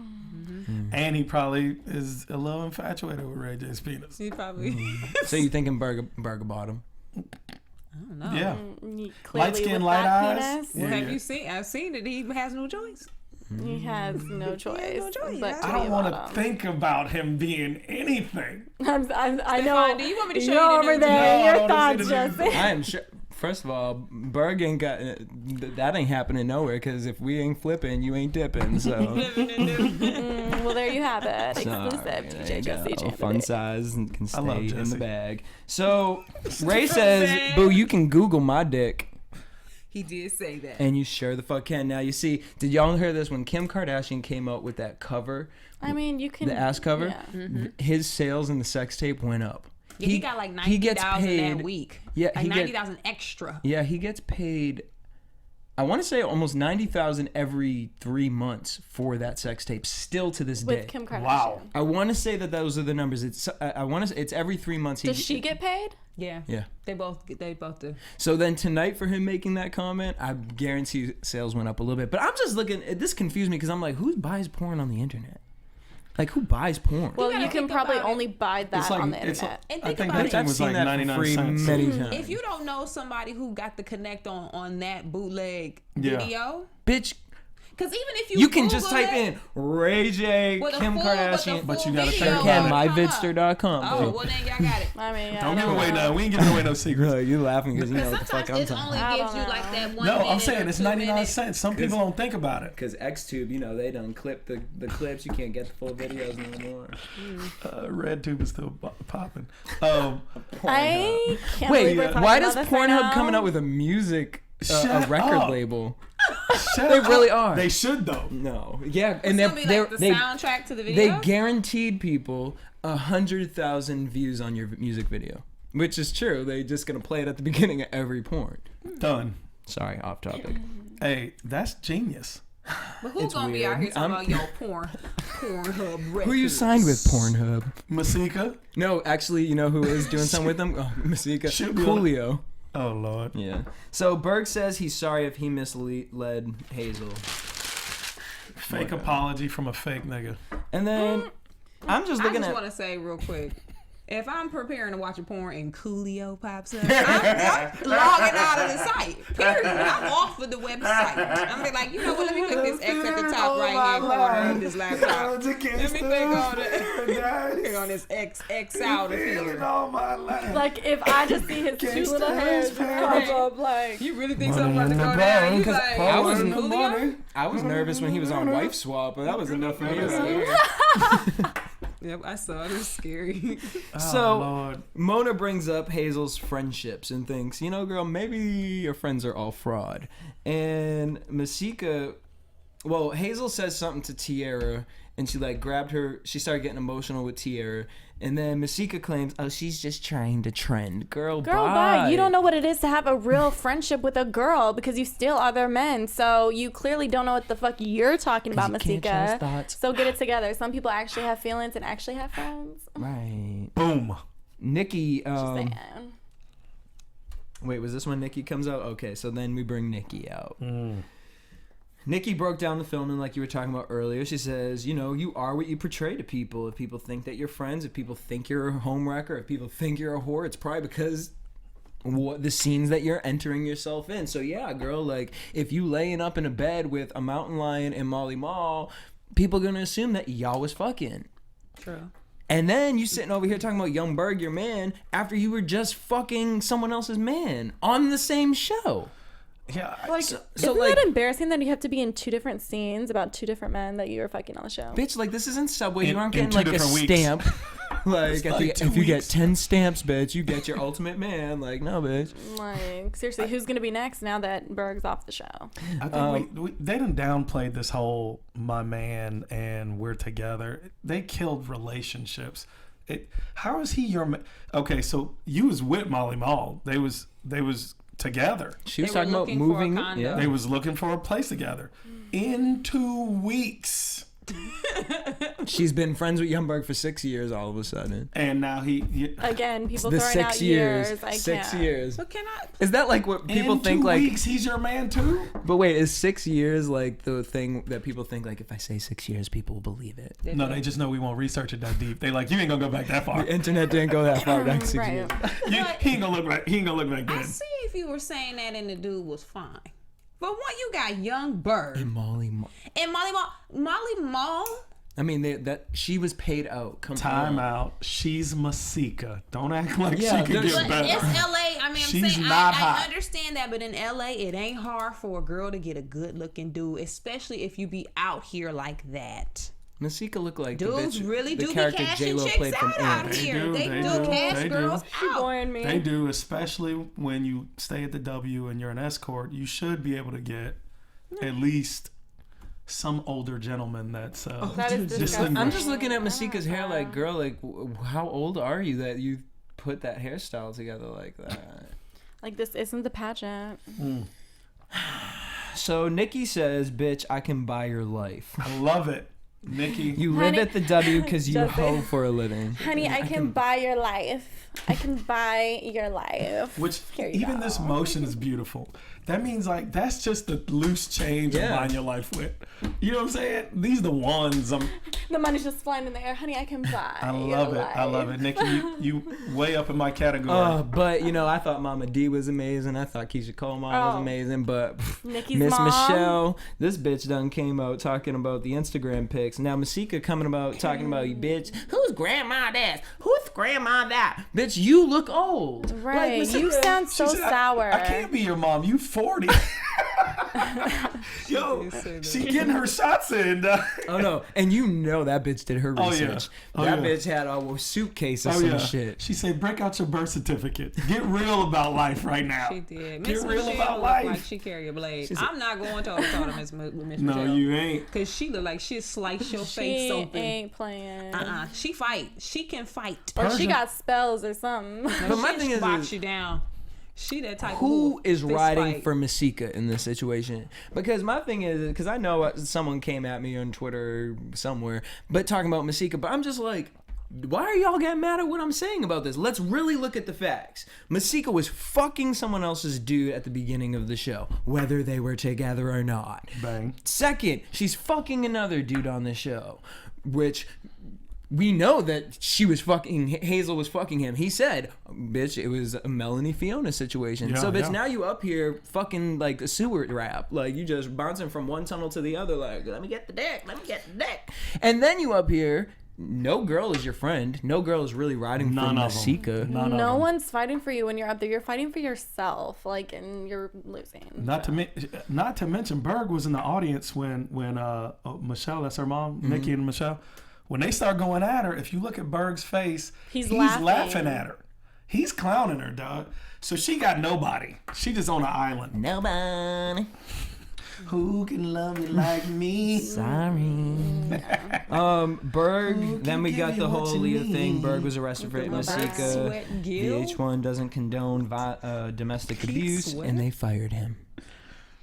And he probably is a little infatuated with Ray J's penis. He probably. So you thinking Berg bottom? I don't know. Yeah. Clearly Light skin, with light that eyes. penis, Yeah, Have yeah. you seen? I've seen it. He has no choice. he has no choice. no choice. But to I be don't a want to bottom. think about him being anything. I know. Stephaune, do you want me to show You're you the over new- there. No, I Your don't wanna thoughts, see the new- Jesse. I am sure. First of all, Berg ain't got that ain't happening nowhere. Because if we ain't flipping, you ain't dipping. So. Well, there you have it. Sorry, Exclusive there DJ you Jesse go. Janedy. Fun size and can love stay in Jesse. the bag. So Ray says, "Boo, you can Google my dick." He did say that. And you sure the fuck can. Now you see, did y'all hear this when Kim Kardashian came out with that cover, I mean, you can. the ass cover? Yeah. His sales in the sex tape went up. Yeah, he got like he gets 90,000 paid- that week. Yeah, like he get- 90,000 extra. Yeah, he gets paid. I want to say almost 90,000 every 3 months for that sex tape. Still to this day. With Kim Kardashian. Wow. I want to say that those are the numbers. It's I want to. It's every 3 months. Does she get paid? Yeah. Yeah. They both do. So then tonight for him making that comment, I guarantee sales went up a little bit. But I'm just looking. This confused me because I'm like, who buys porn on the internet? Like, who buys porn? Well, gotta you can think probably about it. only buy that It's like, on the it's internet. And I think think about that it. thing I've was seen like that 99 for free cents. many times. If you don't know somebody who got the connect on that bootleg Yeah. video, Bitch, because even if you you can just Google type it, in Ray J, with a Kim full- Kardashian, But you full gotta video, think can about it. myvidster.com. Oh, well then y'all got it. I mean, yeah, Don't I give away know. no. We ain't giving away no secrets. Bro, you laughing because you know what the fuck Sometimes I'm it talking only about. I gives don't you like know. that 1 No, minute I'm saying or it's 2 99 minutes. cents. Some people don't think about it. Because XTube, you know, they done clip the clips. You can't get the full videos no more. RedTube is still popping. I can't Wait, believe we're talking why about does this right Pornhub now. coming out with a music, a Shut record up. label? Shut They up. really are. They should though. No, yeah, It's and gonna be like the they soundtrack to the they video. guaranteed people 100,000 views on your music video, which is true. They just gonna play it at the beginning of every porn. Done. Sorry, off topic. Hey, that's genius. But who's It's gonna be out here weird. talking about your Pornhub records? Who you signed with, Pornhub? Masika. No, actually, you know who is doing something with them? Oh, Masika. Should be on- Coolio. Oh Lord. Yeah. So Berg says he's sorry if he misled Hazel. Fake apology from a fake nigga. And then I'm just I looking just at. want to say real quick. If I'm preparing to watch a porn and Coolio pops up, I'm logging out of the site. Period. I'm off of the website. I'm be like, you know what? Let me click this X at the top right hand corner of this laptop. Let me click on it. Click on this X out of here. Like, if I just see his two little hairs just pop up, like, You really think something's about to go down? You like, I was nervous when he was on Wife Swap, but that was enough for me. Yep, I saw it. It was scary. So Lord. Mona brings up Hazel's friendships and thinks, you know, girl, maybe your friends are all fraud. And Masika, well, Hazel says something to Tiara, and she like grabbed her. She started getting emotional with Tiara, and then Masika claims, oh, she's just trying to trend. Girl, bye. You don't know what it is to have a real friendship with a girl because you still are their men. So you clearly don't know what the fuck you're talking about, you can't trust Masika. thoughts. So get it together. Some people actually have feelings and actually have friends. Right. Boom. Nikki. Saying. Wait, was this when Nikki comes out? Okay, so then we bring Nikki out. Nikki broke down the filming like you were talking about earlier. She says, you know, you are what you portray to people. If people think that you're friends, if people think you're a homewrecker, if people think you're a whore, it's probably because what the scenes that you're entering yourself in. So yeah, girl, like if you laying up in a bed with a mountain lion and Molly Mall, people are gonna assume that y'all was fucking. True. And then you sitting over here talking about Young Berg, your man, after you were just fucking someone else's man on the same show. Yeah. Like, So, isn't like, that embarrassing that you have to be in two different scenes about two different men that you were fucking on the show? bitch, like this isn't Subway. You In- aren't in getting 2 like a different weeks. stamp. Like, like 2 if you get weeks. 10 stamps, bitch, you get your ultimate man. Like, no, bitch. Like, seriously, who's gonna be next now that Berg's off the show? I think they done downplayed this whole my man and we're together. They killed relationships. How is he your man? Okay, so you was with Molly Mall. They was together. She was They were talking about looking for a moving. condo. Yeah. They was looking for a place together. In 2 weeks. She's been friends with Young Berg for 6 years all of a sudden. And now he Again, people The throwing out 6 years. years. I 6 can't. years. But can I? Is that like what people in think 2 like weeks he's your man too? But wait, is 6 years like the thing that people think like if I say 6 years people will believe it? No, they just know we won't research it that deep. They like, you ain't gonna go back that far. The internet didn't go that far back 6 Right. years. He ain't gonna look back. He ain't gonna look back I then. see if you were saying that and the dude was fine. But when you got Young Berg And Molly and Molly Mall, I mean, that she was paid out. Time out. She's Masika. Don't act like Yeah, she could there's- get but it's better. LA. I mean, She's I'm saying not I hot. understand that, but in LA, it ain't hard for a girl to get a good looking dude, especially if you be out here like that. Masika looked like the Dudes bitch, really the do be character cashing J-Lo chicks played from out Ant. here. They They do do. cash They do. girls She out. boring me. They do, especially when you stay at the W and you're an escort. You should be able to get at least some older gentleman that's That is disgusting. distinguished. I'm just looking at Masika's hair like, girl, like, how old are you that you put that hairstyle together like that? Like, this isn't the pageant. So Nikki says, bitch, I can buy your life. I love it, Nikki. You live Honey- at the W because you Justin. hoe for a living. Honey, I can buy your life. I can buy your life. Which Here you even go. this motion is beautiful. That means like that's just the loose change Yeah. of buying your life with. You know what I'm saying? These the ones. The money's just flying in the air. Honey, I can buy I love your it. I love life. it, Nikki. You way up in my category. But you know, I thought Mama D was amazing. I thought Keisha Coleman was Oh. amazing. But Nikki's Miss mom. Michelle, this bitch done came out talking about the Instagram pics. Now Masika coming about talking about you, bitch. Who's grandma that? Who's grandma that? Bitch, you look old. Right. Masika- You sound so She said, sour. I can't be your mom. You 40. Yo, she getting her shots in. dog. Oh no, and you know that bitch did her Oh, research. yeah. Oh, That yeah. bitch had a suitcase of Oh some yeah. shit. She said, "Break out your birth certificate. Get real about life right now. She did. Get Miss real Michelle about look life." like she carry a blade. said- I'm not going toe to toe to Miss No, Michelle. you ain't. Cause she look like she'll slice your face She open. ain't playing. She fight. She can fight. Or she Persian- got spells or something. But my thing is, box you down. She that type who of is fist riding fight. for Masika in this situation? Because my thing is, because I know someone came at me on Twitter somewhere, but talking about Masika, but I'm just like, why are y'all getting mad at what I'm saying about this? Let's really look at the facts. Masika was fucking someone else's dude at the beginning of the show, whether they were together or not. Bang. Second, she's fucking another dude on the show, which we know that she was fucking, Hazel was fucking him. He said, bitch, it was a Melanie Fiona situation. Yeah, So, bitch, yeah. now you up here fucking like a sewer rap. Like, you just bouncing from one tunnel to the other, like, let me get the dick, let me get the dick. And then you up here, no girl is your friend. No girl is really riding for None of them. Masika. None of No them. one's fighting for you when you're up there. You're fighting for yourself, like, and you're losing. Not to mention, Berg was in the audience when Michelle, that's her mom, Mm-hmm. Nikki and Michelle, when they start going at her. If you look at Berg's face, He's laughing laughing. at her. He's clowning her, dog. So she got nobody. She just on an island. Nobody. Who can love you like me? Sorry. Berg. Then we give got you the what whole you Aaliyah thing. need? Berg was arrested for Masika. Sweat and gill. VH1 doesn't condone domestic Keith abuse, Sweat? and they fired him.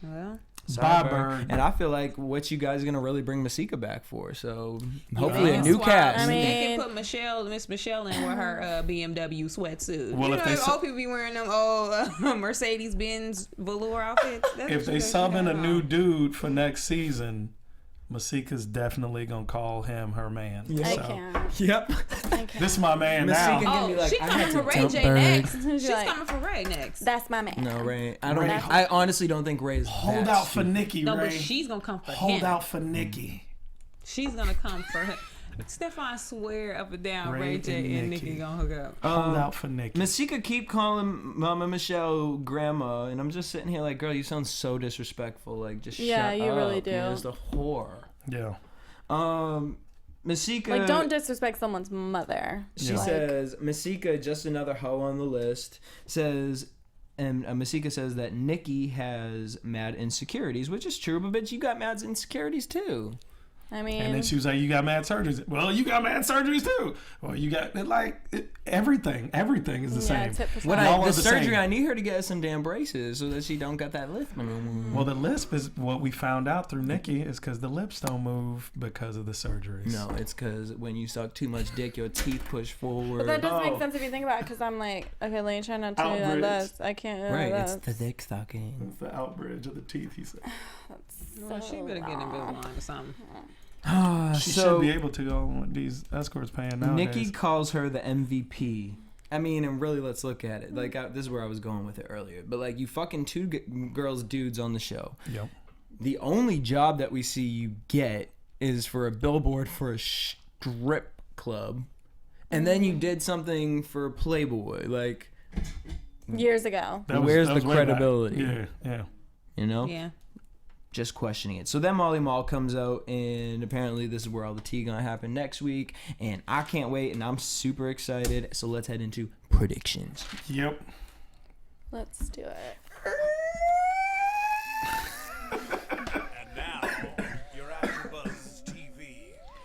Well, Bye, Berg. And I feel like what you guys are gonna really bring Masika back for. So hopefully a that's new why cast. I They mean- can put Miss Michelle in with her BMW sweatsuit. Well, you if know, they old people be wearing them old Mercedes Benz velour outfits. That's If what they you sub in a got new on. dude for next season, Masika's definitely gonna call him her man. I So, can't. Yep. I can't. this is my man Masika- now. gonna be Oh, like, she I coming had for to Ray dump J Berg. next. She's She's like- coming for Ray next. That's my man. No, Ray. I don't. Ray, I honestly don't think Ray's. Hold that out for stupid. Nikki, No, Ray. but she's gonna come for Hold him. out for Nikki. She's gonna come for him. Stephaune swear up and down Ray Ray J and and Nikki. Nikki gonna hook up. Hold out for Nikki. Masika keep calling Mama Michelle grandma, and I'm just sitting here like, girl, you sound so disrespectful. Like, just Yeah, shut you up. really do. You're just a whore. Yeah. Masika. Like, don't disrespect someone's mother. She Like, says, Masika, just another hoe on the list, says, and Masika says that Nikki has mad insecurities, which is true, but bitch, you got mad insecurities too. I mean, and then she was like, "You got mad surgeries." Well, you got mad surgeries too. Well, you got everything. Everything is the same. The surgery I need her to get some damn braces so that she don't got that lisp. Well, the lisp is what we found out through Nikki is because the lips don't move because of the surgeries. No, it's because when you suck too much dick, your teeth push forward. But that does make sense if you think about it, because I'm like, okay, let me try not to do this. I can't. Right, it's the dick sucking. It's the outbridge of the teeth. He said. Well, she better get Invisalign or something. She should be able to go on what these escorts paying nowadays. Nikki calls her the MVP. I mean, and really, let's look at it. Like, this is where I was going with it earlier. But, like, you fucking two girls, dudes on the show. Yep. The only job that we see you get is for a billboard for a strip club. And then you did something for Playboy. Like, years ago. Where's the credibility? Yeah. You know? Yeah. Just questioning it. So then Molly Mall comes out, and apparently this is where all the tea gonna happen next week, and I can't wait, and I'm super excited. So let's head into predictions. Yep. Let's do it. And now, your AfterBuzz TV.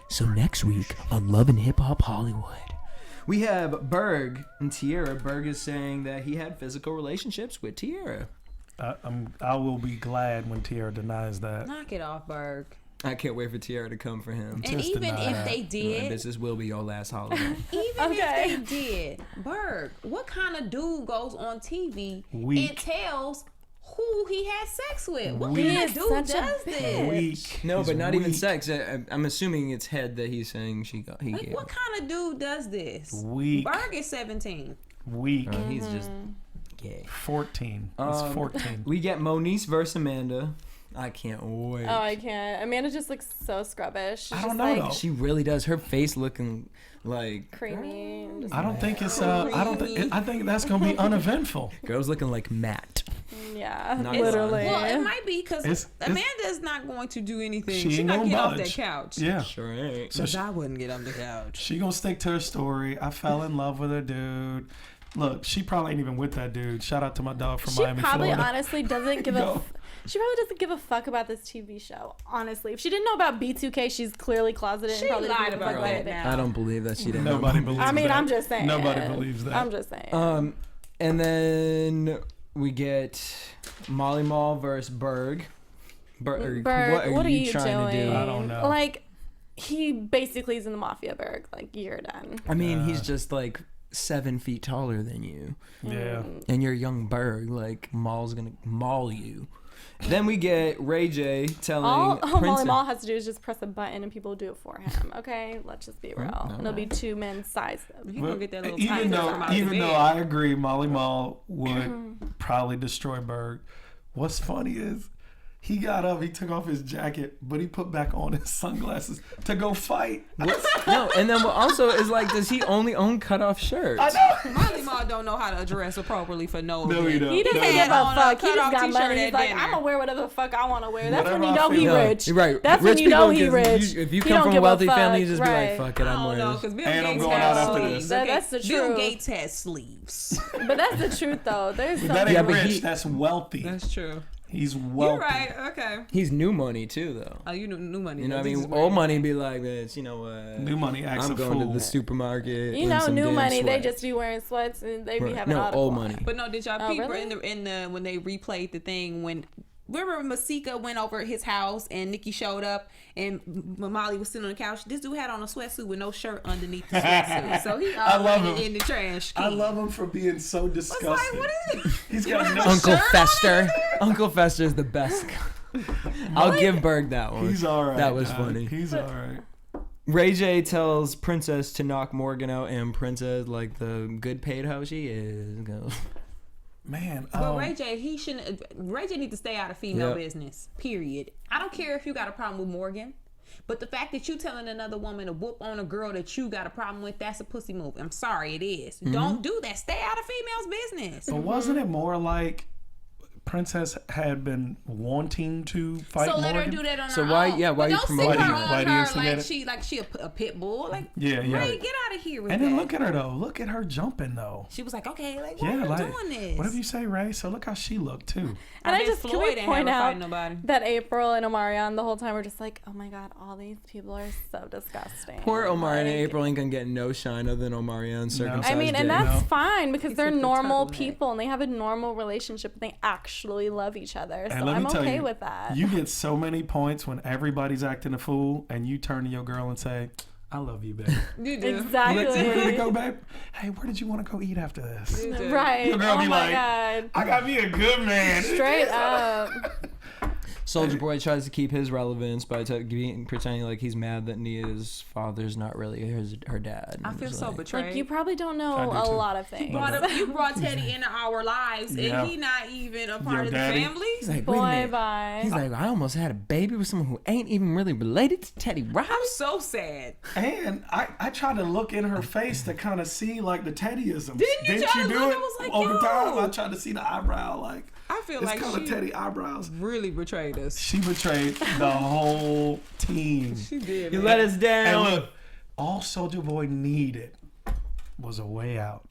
So next week on Love and Hip Hop Hollywood, we have Berg and Tierra. Berg is saying that he had physical relationships with Tierra. I will be glad when Tierra denies that. Knock it off, Berg. I can't wait for Tierra to come for him. And Just even deny if that. they did, This will be your last holiday. even if they did, Berg, what kind of dude goes on TV Weak. and tells who he has sex with? What Weak. kind of dude Such a does this? Weak. No, He's but not even weak. sex. I'm assuming it's head that he's saying he Like, gave. what kind of dude does this? Weak. Berg is 17. Weak. He's just gay. 14. He's 14. We get Moniece versus Amanda. I can't wait. Oh, I can't. Amanda just looks so scrubbish. She's I don't just, know, like, though. She really does. Her face looking like creamy. Just, I don't think it's. I think that's gonna be uneventful. girls looking like Matt. yeah, Not literally. Well, it might be because It's- Amanda's not going to do anything. She She's ain't not gonna get off that budge. couch. Yeah. Sure ain't. So she, I wouldn't get off the couch. she gonna stick to her story. I fell in love with a dude. Look, she probably ain't even with that dude. Shout out to my dog from She Miami, probably Florida. honestly doesn't give a. Go. She probably doesn't give a fuck about this TV show. Honestly, if she didn't know about B2K, she's clearly closeted. She and probably doesn't lied give a fuck about about that anything. now. I don't believe that she didn't. Nobody believes that. I mean, I'm just saying. Nobody believes that. I'm just saying. And then we get Molly Mall versus Berg. Berg, what are you doing? trying to do? I don't know. Like, he basically is in the mafia, Berg. Like, you're done. I mean, he's just like 7 feet taller than you. Yeah. And you're young Berg. Like, Maul's gonna maul you. Then we get Ray J telling All Molly Princess. Mall has to do is just press a button and people do it for him. Okay, let's just be real. It'll be 2 men's size. You gonna get that little Even tight from out the though bed. I agree, Molly Mall would probably destroy Berg. What's funny is he got up, he took off his jacket, but he put back on his sunglasses to go fight. No, and then what also is like, does he only own cutoff shirts? I know. Molly Mall don't know how to dress appropriately for no No, he event. don't. He doesn't No, give a on a fuck. He just cutoff got t-shirt money. He's at like, dinner. I'm gonna wear whatever the fuck I want to wear. That's when Whatever you know I he feel. rich. You're right. That's Rich when you know he people, rich. if you He come don't from a give wealthy fuck. family, you just be Right. like, fuck it, I I'm don't wearing know, this. because Bill And I'm Gates going out has after sleeves. this. Okay? That's the Bill truth. Gates has sleeves. But that's the truth, though. There's some. That ain't Yeah, but rich. he- That's wealthy. That's true. He's wealthy. You're right. Okay. He's new money too, though. Oh, you new money. You know what I This mean? is where Old you- money be like, bitch, you know what? New money acts I'm a going fool. to the supermarket. You in know, some new damn money. They sweats. just be wearing sweats and they be Right. having No, all the old clothes. money. But no, did y'all Oh, peep really? in the when they replayed the thing when remember Masika went over at his house and Nikki showed up and Molly was sitting on the couch. This dude had on a sweatsuit with no shirt underneath the sweatsuit, so he I love already him. in the trash I can. love him for being so It's disgusting. like, what is it? He's got no Uncle shirt on Fester. Uncle Fester is the best. I'll give Berg that one. He's all right. That was dog. funny. He's all right. Ray J tells Princess to knock Morgan out, and Princess, like the good paid hoe she is, goes. Man, But Ray J, he shouldn't. Ray J need to stay out of female Yep. business. Period. I don't care if you got a problem with Morgan, but the fact that you telling another woman to whoop on a girl that you got a problem with, that's a pussy move. I'm sorry, it is. Don't do that. Stay out of females' business. but wasn't it more like Princess had been wanting to fight So let Morgan. her do that on So her why- own. yeah, why But you don't promoting see her her? on Why do you her instigate like she a pit bull. Like Yeah, yeah. Ray, get out of here with And that. then look at her though. Look at her jumping though. She was like, okay, like why Yeah, are you like doing this? whatever you say, Ray. So look how she looked too. And I bet just can Floyd we ain't point never out fight nobody. that April and Omarion the whole time were just like, oh my god, all these people are so disgusting. Poor Omar and Like, April ain't gonna get no shine other than Omarion's circumcised I mean, and dick. that's No. fine because they're took the normal turtleneck. people and they have a normal relationship and they actually love each other. So And let me I'm tell okay you, with that. you get so many points when everybody's acting a fool, and you turn to your girl and say, "I love you, babe." You do. Exactly. You ready to go, babe? Hey, where did you want to go eat after this? You do. Right. Your girl Oh be my like, god. I got me a good man. Straight up. Soldja Boy tries to keep his relevance by pretending like he's mad that Nia's father's not really her dad. I And feel it's so like, betrayed. Like you probably don't know I do a too. lot of things. You brought Teddy into our lives, Yeah. and he not even a part Your of daddy? the family. He's like, wait a Boy, minute. bye. He's like, I almost had a baby with someone who ain't even really related to Teddy Riley. I'm so sad. And I tried to look in her face to kind of see like the Teddyisms. Didn't you try to do look? it I was like, over yo. time? I tried to see the eyebrow, like I feel it's like kind of she Teddy eyebrows. really betrayed us. She betrayed the whole team. She did. You man. let us And down. look, all Soldja Boy needed was a way out.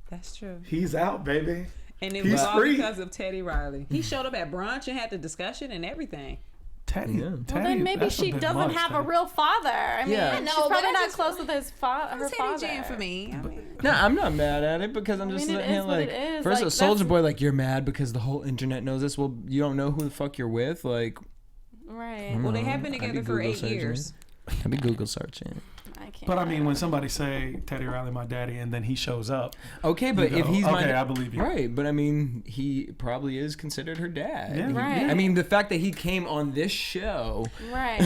That's true. He's out, baby. And it He's was all free. because of Teddy Riley. He showed up at brunch and had the discussion and everything. Teddy. Yeah. Teddy Well, then maybe that's a she bit doesn't much, have a Teddy. real father. I mean, Yeah. she's No, but probably I not just- close with her Teddy father. Jam for me. I mean, No, I'm not mad at it because I'm I just mean, it sitting here is what like, it is. first Like, of all, Soldja that's- Boy, like, you're mad because the whole internet knows this. Well, you don't know who the fuck you're with. Like, Right. well, they have been I'd be together for Google 8 searching years. I'd be Google searching. I can't. But I mean, when somebody say Teddy Riley, my daddy, and then he shows up, Okay, but you if go, he's okay, my I believe you. right, but I mean, he probably is considered her dad. Yeah. Right. I mean, the fact that he came on this show, Right.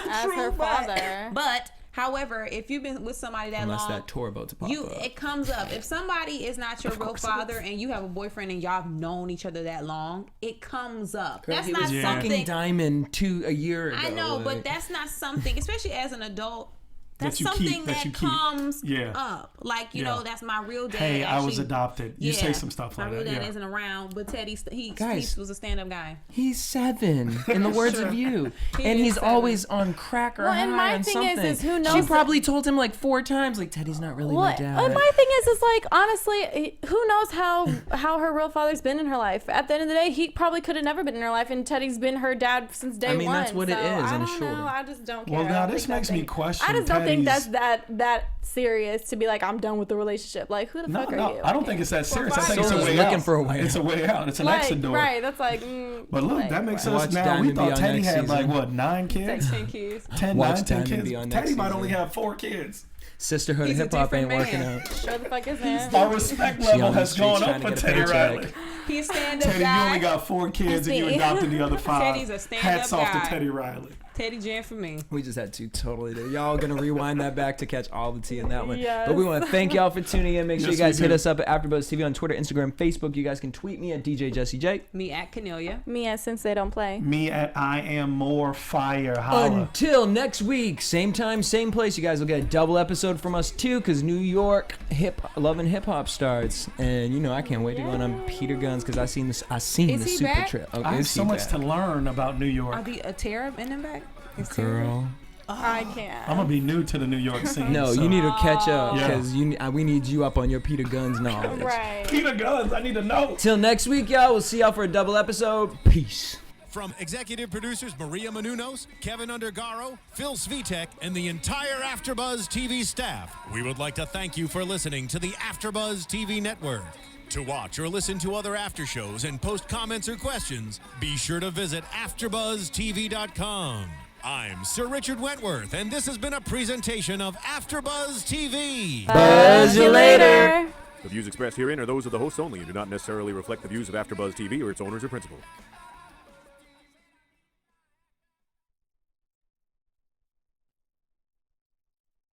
As her father. But however, if you've been with somebody that unless long, that tour about to pop you up. it comes up. If somebody is not your real father and you have a boyfriend and y'all have known each other that long, it comes up. That's he not was something. fucking Diamond a year ago. I know, like- but that's not something, especially as an adult. That's you keep- something that that, you keep. comes Yeah. up. Like, you Yeah. know, that's my real dad. Hey, I was Actually, adopted. You say some stuff my like real that. dad Yeah. isn't around, but Teddy, he Guys. was a stand-up guy. He's 7, in the words of you, and is he's 7. always on crack or Well, high and my on thing something. is who She knows probably told him like 4 times, like Teddy's not really my Well, dad. and my thing is like honestly, who knows how her real father's been in her life? At the end of the day, he probably could have never been in her life, and Teddy's been her dad since day one. I mean, that's what it so is, I I'm don't sure. know. I just don't care. Well, I now don't this think makes that me thing- question I just don't think Teddy's- that serious to be like I'm done with the relationship. Like who the No, fuck are no, you? I don't think it's that serious. I fine. think it's a Soldja's way looking out. for a way It's a way out. It's an like, exit door. right. That's like. But look, like, that makes Watch sense now. Diamond We be thought on Teddy next had like season. what, 9 kids? 10 kids. 10, Watch 9, 10 Diamond be kids. on Teddy next might only season. have 4 kids. Sisterhood He's a hip hop ain't different working man. out. Sure the fuck is man. Our respect She level on the has streets gone trying up to for get a Teddy paycheck. Riley. He's a stand-up Teddy, you only guy. got 4 kids and you me. adopted the other 5. Teddy's a stand-up Hats off guy. to Teddy Riley. Teddy Jam for me. We just had to totally do. Y'all gonna rewind that back to catch all the tea in that one. Yes. But we want to thank y'all for tuning in. Make sure Yes, you guys we hit do. us up at AfterBuzz TV on Twitter, Instagram, Facebook. You guys can tweet me at DJ Jesse J. Me at Kennelia. Me and since they don't play. Me at I am more fire. Holla. Until next week, same time, same place. You guys will get a double episode from us too, because New York Love and Hip Hop starts, and you know I can't wait to go on Peter Guns because I seen Is the he super back? trip. I have is so he much back? to learn about New York. Are the Terra in them back? Is Terra- Girl. I can't. I'm gonna be new to the New York scene. No, so. you need to catch up Yeah. because we need you up on your Peter Guns knowledge. Right. Peter Guns. I need to know. Till next week, y'all. We'll see y'all for a double episode. Peace. From executive producers Maria Menounos, Kevin Undergaro, Phil Svitek, and the entire AfterBuzz TV staff, we would like to thank you for listening to the AfterBuzz TV network. To watch or listen to other after shows and post comments or questions, be sure to visit AfterBuzzTV.com. I'm Sir Richard Wentworth, and this has been a presentation of AfterBuzz TV. Buzz you later. The views expressed herein are those of the hosts only and do not necessarily reflect the views of AfterBuzz TV or its owners or principals.